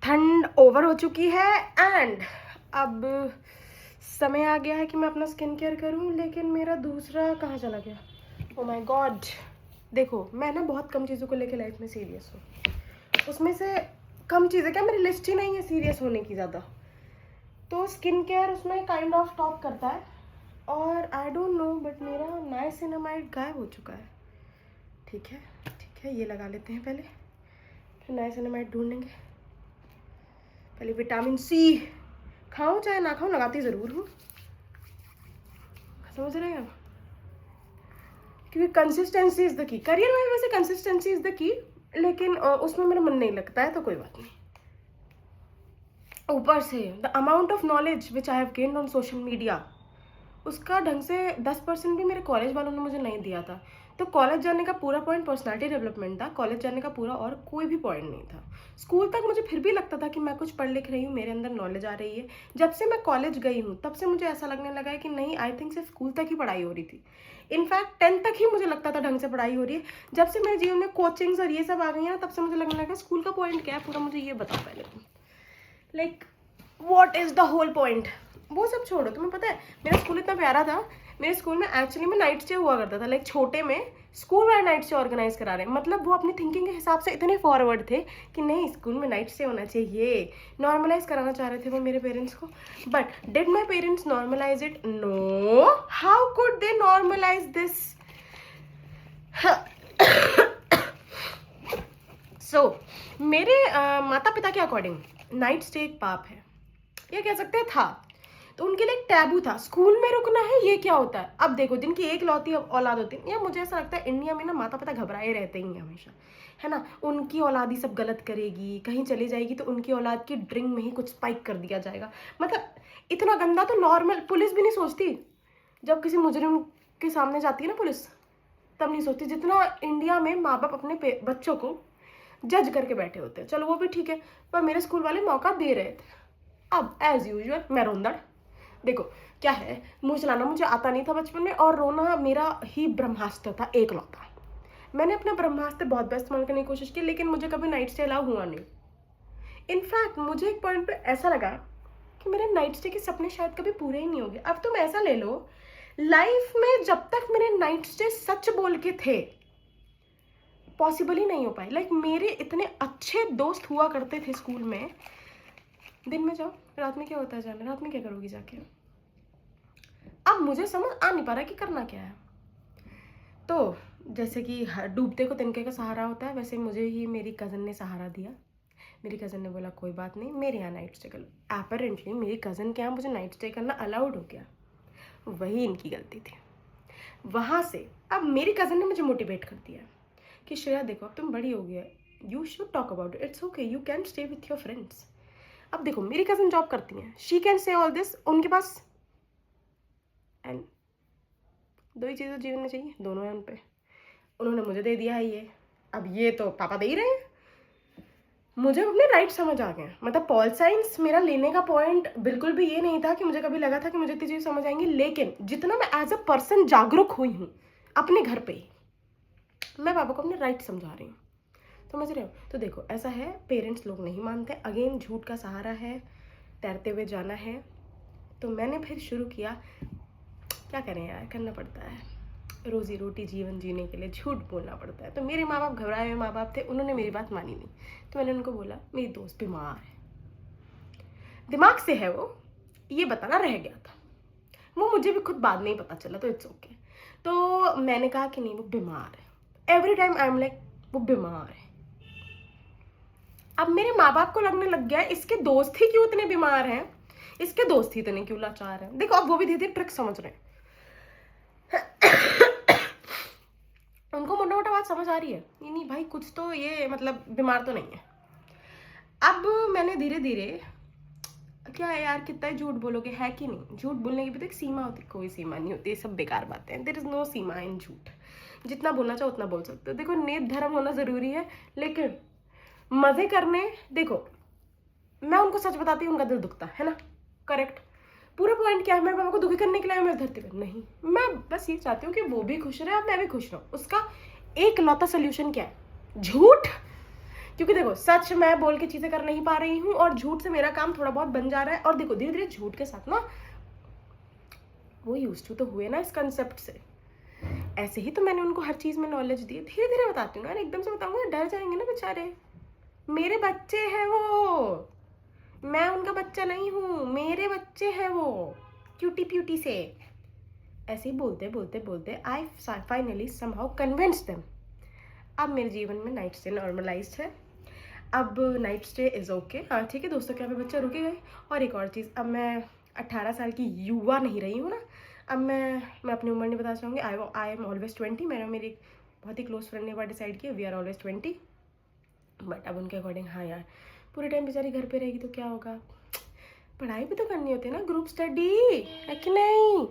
ठंड ओवर हो चुकी है एंड अब समय आ गया है कि मैं अपना स्किन केयर करूं, लेकिन मेरा दूसरा कहाँ चला गया? Oh my God. देखो, मैं ना बहुत कम चीज़ों को लेकर लाइफ में सीरियस हूँ। उसमें से कम चीज़ें क्या, मेरी लिस्ट ही नहीं है सीरियस होने की ज़्यादा। तो स्किन केयर उसमें काइंड ऑफ टॉप करता है। और आई डोंट नो बट मेरा नाइसिनामाइड गायब हो चुका है। ठीक है, ये लगा लेते हैं पहले, फिर नाइसिनामाइड ढूंढेंगे। पहले विटामिन सी खाऊं चाहे ना खाऊं, लगाती ज़रूर हूँ, समझ रहे हैं? क्योंकि consistency is the key. Career में वैसे कंसिस्टेंसी इज़ द की, लेकिन उसमें मेरा मन नहीं लगता है, तो कोई बात नहीं। ऊपर से the amount of knowledge which I have gained on social media, उसका ढंग से 10% भी मेरे कॉलेज वालों ने मुझे नहीं दिया था। तो कॉलेज जाने का पूरा पॉइंट पर्सनालिटी डेवलपमेंट था, कॉलेज जाने का पूरा और कोई भी पॉइंट नहीं था। स्कूल तक मुझे फिर भी लगता था कि मैं कुछ पढ़ लिख रही हूँ, मेरे अंदर नॉलेज आ रही है। जब से मैं कॉलेज गई हूँ तब से मुझे ऐसा लगने लगा है कि नहीं, आई थिंक सिर्फ स्कूल तक ही पढ़ाई हो रही थी। इनफैक्ट 10th तक ही मुझे लगता था ढंग से पढ़ाई हो रही है। जब से मेरे जीवन में कोचिंग्स और ये सब आ गई हैं ना, तब से मुझे लगने लगा स्कूल का पॉइंट क्या है पूरा, मुझे ये बताओ पहले। Like what is the whole point? वो सब छोड़ो, तुम्हें पता है मेरा स्कूल इतना प्यारा था। मेरे स्कूल में एक्चुअली में नाइट स्टे हुआ करता था। लाइक छोटे में स्कूल वाले नाइट स्टे ऑर्गेनाइज करा रहे हैं, मतलब वो अपनी थिंकिंग के हिसाब से इतने फॉरवर्ड थे कि नहीं, स्कूल में नाइट स्टे होना चाहिए। नॉर्मलाइज कराना चाह रहे थे वो मेरे पेरेंट्स को। But did my parents normalise it? No. How could they normalise this? So मेरे माता पिता के अकॉर्डिंग नाइट स्टे एक पाप है, ये कह सकते हैं था। तो उनके लिए एक टैबू था, स्कूल में रुकना है, ये क्या होता है? अब देखो, जिनकी एक लौती औलाद होती है, या मुझे ऐसा लगता है इंडिया में ना माता पिता घबराए रहते ही हैं हमेशा, है ना। उनकी औलाद ही सब गलत करेगी, कहीं चली जाएगी तो उनकी औलाद की ड्रिंक में ही कुछ स्पाइक कर दिया जाएगा। मतलब इतना गंदा तो नॉर्मल पुलिस भी नहीं सोचती। जब किसी मुजरिम के सामने जाती है ना पुलिस, तब नहीं सोचती जितना इंडिया में माँ बाप अपने बच्चों को जज करके बैठे होते हैं। चलो वो भी ठीक है, पर मेरे स्कूल वाले मौका दे रहे थे। अब एज यूजुअल मैं रोंदड़। देखो क्या है, मुंह चलाना मुझे आता नहीं था बचपन में, और रोना मेरा ही ब्रह्मास्त्र था एकलौता। मैंने अपना ब्रह्मास्त्र बहुत बेस्ट इस्तेमाल करने की कोशिश की, लेकिन मुझे कभी नाइट स्टे अलाउ हुआ नहीं। इनफैक्ट मुझे एक पॉइंट पे ऐसा लगा कि मेरे नाइट स्टे के सपने शायद कभी पूरे ही नहीं होंगे। अब तुम ऐसा ले लो, लाइफ में जब तक मेरे नाइट स्टे सच बोल के थे, पॉसिबल ही नहीं हो पाए। लाइक मेरे इतने अच्छे दोस्त हुआ करते थे स्कूल में। दिन में जाओ, रात में क्या होता है जाने, रात में क्या करोगी जाके? अब मुझे समझ आ नहीं पा रहा कि करना क्या है। तो जैसे कि डूबते को तिनके का सहारा होता है, वैसे मुझे ही मेरी कज़न ने सहारा दिया। मेरी कज़न ने बोला कोई बात नहीं, मेरे यहाँ नाइट स्टे कर लो। एपरेंटली मेरी कज़न के यहाँ मुझे नाइट स्टे करना अलाउड हो गया, वही इनकी गलती थी। वहाँ से अब मेरी कज़न ने मुझे मोटिवेट कर दिया कि श्रेया देखो, अब तुम बड़ी हो गई है, you should talk about it, it's okay, you can stay with your friends. अब देखो, मेरी कज़न जॉब करती हैं, she can say all this, उनके पास एंड दो ही चीज़ें जीवन में चाहिए, दोनों हैं उन पे। उन्होंने मुझे दे दिया है ये, अब ये तो पापा दे ही रहे हैं। मुझे अपने राइट समझ आ गए। मतलब पॉल साइंस मेरा लेने का पॉइंट बिल्कुल भी ये नहीं था कि मुझे कभी लगा था कि मुझे इतनी चीज़ समझ आएंगी, लेकिन जितना मैं एज अ पर्सन जागरूक हुई हूँ अपने घर पे ही, मैं पापा को अपने राइट समझा रही हूँ। समझ रहे हो? तो देखो ऐसा है, पेरेंट्स लोग नहीं मानते, अगेन झूठ का सहारा है, तैरते हुए जाना है। तो मैंने फिर शुरू किया, क्या करें यार, करना पड़ता है, रोजी रोटी जीवन जीने के लिए झूठ बोलना पड़ता है। तो मेरे माँ बाप घबराए हुए माँ बाप थे, उन्होंने मेरी बात मानी नहीं। तो मैंने उनको बोला मेरी दोस्त बीमार है, दिमाग से है वो, ये बताना रह गया था। वो मुझे भी खुद बाद में ही पता चला, तो इट्स ओके। तो मैंने कहा कि नहीं वो बीमार है। Every time I am like वो बीमार है। अब मेरे माँ बाप को लगने लग गया इसके दोस्त ही क्यों इतने बीमार हैं, इसके दोस्त ही इतने क्यों लाचार हैं। देखो अब वो भी धीरे धीरे ट्रिक समझ रहे हैं। उनको मोटा मोटा बात समझ आ रही है, ये नहीं भाई कुछ तो ये मतलब बीमार तो नहीं है। अब मैंने धीरे धीरे, क्या है यार कितना ही झूठ बोलोगे, है कि नहीं? झूठ बोलने की भी तो एक सीमा होती, कोई सीमा नहीं होती, ये सब बेकार बातें हैं। देयर इज नो सीमा इन झूठ, जितना बोलना चाहो उतना बोल सकते हो। देखो नेक धर्म होना जरूरी है, लेकिन मजे करने, देखो मैं उनको सच बताती हूँ, उनका दिल दुखता है ना, करेक्ट। पूरा पॉइंट क्या है, मेरे पापा को दुखी करने के लिए मैं धरती पर नहीं, मैं बस ये चाहती हूँ कि वो भी खुश रहे और मैं भी खुश रहूँ। उसका एक लौता सोल्यूशन क्या है? झूठ। क्योंकि देखो सच मैं बोल के चीज़ें कर नहीं पा रही हूँ और झूठ से मेरा काम थोड़ा बहुत बन जा रहा है। और देखो धीरे धीरे झूठ के साथ ना वो यूज टू तो हुए ना इस कंसेप्ट से। ऐसे ही तो मैंने उनको हर चीज़ में नॉलेज दी। धीरे धीरे बताती हूँ यार, एकदम से बताऊंगा डर जाएंगे ना बेचारे। मेरे बच्चे हैं वो, मैं उनका बच्चा नहीं हूँ, मेरे बच्चे हैं वो, क्यूटी प्यूटी से। ऐसे ही बोलते बोलते बोलते I finally somehow convince them. अब मेरे जीवन में नाइट स्टे नॉर्मलाइज्ड है। अब नाइट स्टे इज़ ओके। हाँ ठीक है, दोस्तों के यहाँ पे बच्चा रुके गए। और एक और चीज़, अब मैं 18 साल की युवा नहीं रही हूँ ना। अब मैं अपनी उम्र नहीं बता चाहूँगी। I am always 20। मेरी एक बहुत ही क्लोज फ्रेंड ने बार डिसाइड किया वी आर ऑलवेज 20। बट अब उनके अकॉर्डिंग हाँ यार, पूरे टाइम बेचारी घर पे रहेगी तो क्या होगा, पढ़ाई भी तो करनी होती है ना, ग्रुप स्टडी है कि नहीं।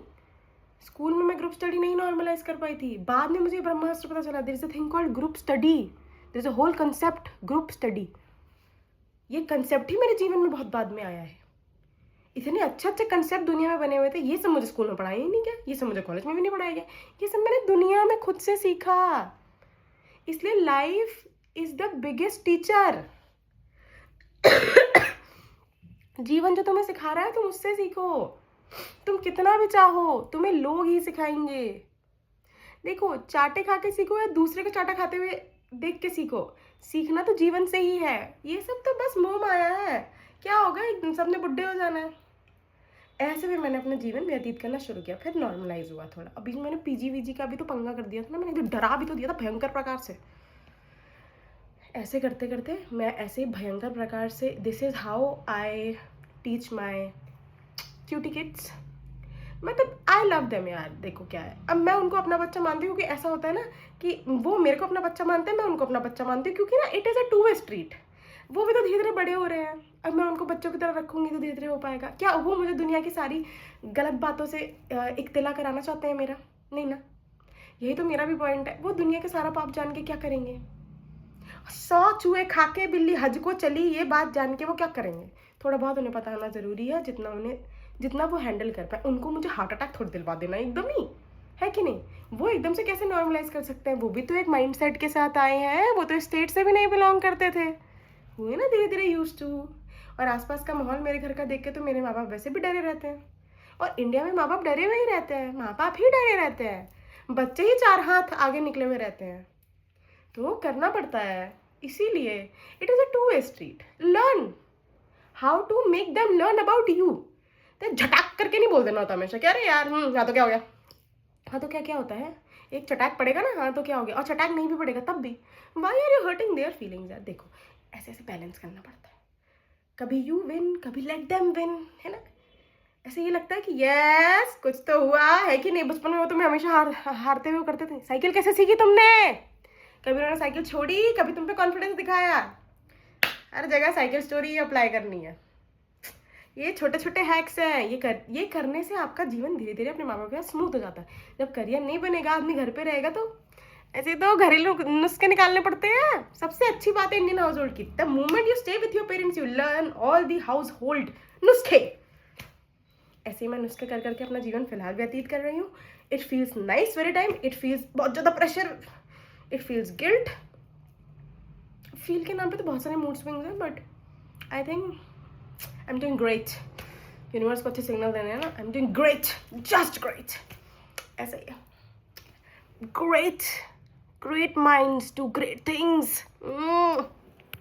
स्कूल में मैं ग्रुप स्टडी नहीं नॉर्मलाइज कर पाई थी। बाद में मुझे ब्रह्मास्त्र पता चला, there is a thing called group study, there is a whole concept group study. ये कंसेप्ट ही मेरे जीवन में बहुत बाद में आया है। इतने अच्छे अच्छे कंसेप्ट दुनिया में बने हुए थे, ये सब मुझे स्कूल में पढ़ाया ही नहीं गया, ये सब मुझे कॉलेज में भी नहीं पढ़ाया गया, ये सब मैंने दुनिया में खुद से सीखा। इसलिए life is the biggest teacher. जीवन जो तुम्हें सिखा रहा है तुम उससे सीखो। तुम कितना भी चाहो तुम्हें लोग ही सिखाएंगे। देखो चाटे खा के सीखो या दूसरे को चाटा खाते हुए देख के सीखो, सीखना तो जीवन से ही है। ये सब तो बस मोह माया है, क्या होगा एक दिन सबने बुढ़े हो जाना है। ऐसे भी मैंने अपना जीवन व्यतीत करना शुरू किया, फिर नॉर्मलाइज हुआ थोड़ा। अभी मैंने पीजी वीजी का भी तो पंगा कर दिया था ना, मैंने डरा भी तो दिया था भयंकर प्रकार से। ऐसे करते करते मैं ऐसे भयंकर प्रकार से, this is how I teach my cutie kids. मतलब आई लव देम यार। देखो क्या है, अब मैं उनको अपना बच्चा मानती हूँ, क्योंकि ऐसा होता है ना कि वो मेरे को अपना बच्चा मानते हैं, मैं उनको अपना बच्चा मानती हूँ, क्योंकि ना it is a two way street. वो भी तो धीरे धीरे बड़े हो रहे हैं, अब मैं उनको बच्चों की तरह रखूंगी तो धीरे धीरे हो पाएगा क्या। वो मुझे दुनिया की सारी गलत बातों से इक्तला कराना चाहते हैं मेरा, नहीं ना। यही तो मेरा भी पॉइंट है, वो दुनिया का सारा पाप जान के क्या करेंगे। 100 चूहे खा के बिल्ली हज को चली, ये बात जान के वो क्या करेंगे। थोड़ा बहुत उन्हें पता होना जरूरी है, जितना वो हैंडल कर पाए। उनको मुझे हार्ट अटैक थोड़ी दिलवा देना एकदम ही, है कि नहीं। वो एकदम से कैसे नॉर्मलाइज कर सकते हैं, वो भी तो एक माइंडसेट के साथ आए हैं, वो तो स्टेट से भी नहीं बिलोंग करते थे, हुए ना धीरे धीरे यूज टू। और आसपास का माहौल मेरे घर का देख के तो मेरे माँ बाप वैसे भी डरे रहते हैं। और इंडिया में माँ बाप डरे हुए ही रहते हैं, माँ बाप ही डरे रहते हैं, बच्चे ही 4 हाथ आगे निकले हुए रहते हैं। तो करना पड़ता है, इसीलिए it is a two way street. Learn how to make them learn about you. तो झटाक करके नहीं बोल देना होता हमेशा, क्या रे यार हाँ तो क्या हो गया, हाँ तो क्या होता है, एक चटाक पड़ेगा ना, हाँ तो क्या हो गया, और चटाक नहीं भी पड़ेगा तब भी why are you hurting their feelings यार। देखो ऐसे ऐसे बैलेंस करना पड़ता है, कभी यू विन कभी लेट देम विन, है ना। ऐसे ये लगता है कि यस कुछ तो हुआ है कि नहीं। बचपन में वो तुम्हें हमेशा हारते हुए करते थे। साइकिल कैसे सीखी तुमने, कभी उन्होंने साइकिल छोड़ी, कभी तुम पे कॉन्फिडेंस दिखाया। हर जगह साइकिल स्टोरी अप्लाई करनी है। ये छोटे छोटे हैक्स हैं, ये करने से आपका जीवन धीरे धीरे अपने माँ बाप के साथ स्मूथ हो जाता है। जब करियर नहीं बनेगा, आदमी घर पे रहेगा, तो ऐसे तो घरेलू नुस्खे निकालने पड़ते हैं। सबसे अच्छी बात है इंडियन हाउस होल्ड की, the moment you stay with your parents you learn all the house hold नुस्खे। ऐसे ही मैं नुस्खे कर करके अपना जीवन फिलहाल व्यतीत कर रही हूँ। It feels nice very time, it feels बहुत ज़्यादा pressure, it feels guilt. Feel के नाम पे तो बहुत सारे मूड स्विंग्स हैं, but I think I am doing great. Universe को अच्छे सिग्नल देने हैं ना, I am doing great, just great. ऐसा ही है, great minds do great things.